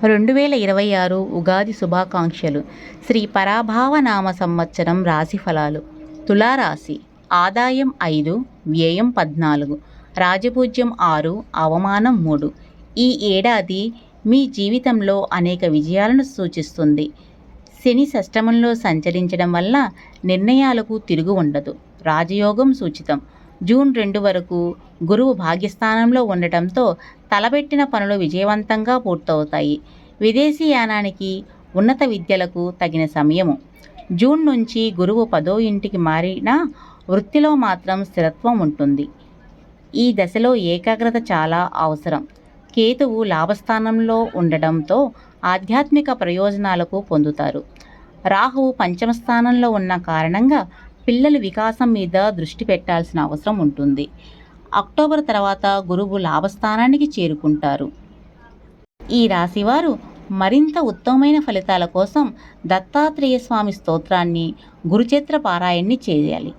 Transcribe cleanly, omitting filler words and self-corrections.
2026 ఉగాది శుభాకాంక్షలు. శ్రీ పరాభావనామ సంవత్సరం రాశి ఫలాలు. తులారాశి. ఆదాయం 5, వ్యయం 14, రాజపూజ్యం 6, అవమానం 3. ఈ ఏడాది మీ జీవితంలో అనేక విజయాలను సూచిస్తుంది. శని షష్టమంలో సంచరించడం వల్ల నిర్ణయాలకు తిరుగు ఉండదు. రాజయోగం సూచితం. జూన్ 2 వరకు గురువు భాగ్యస్థానంలో ఉండటంతో తలపెట్టిన పనులు విజయవంతంగా పూర్తవుతాయి. విదేశీ యానానికి, ఉన్నత విద్యలకు తగిన సమయము. జూన్ నుంచి గురువు 10వ ఇంటికి మారినా వృత్తిలో మాత్రం స్థిరత్వం ఉంటుంది. ఈ దశలో ఏకాగ్రత చాలా అవసరం. కేతువు లాభస్థానంలో ఉండడంతో ఆధ్యాత్మిక ప్రయోజనాలకు పొందుతారు. రాహువు పంచమ స్థానంలో ఉన్న కారణంగా పిల్లల వికాసం మీద దృష్టి పెట్టాల్సిన అవసరం ఉంటుంది. అక్టోబర్ తర్వాత గురువు లాభస్థానానికి చేరుకుంటారు. ఈ రాశివారు మరింత ఉత్తమమైన ఫలితాల కోసం దత్తాత్రేయ స్వామి స్తోత్రాన్ని, గురుచరిత్ర పారాయణని చేయాలి.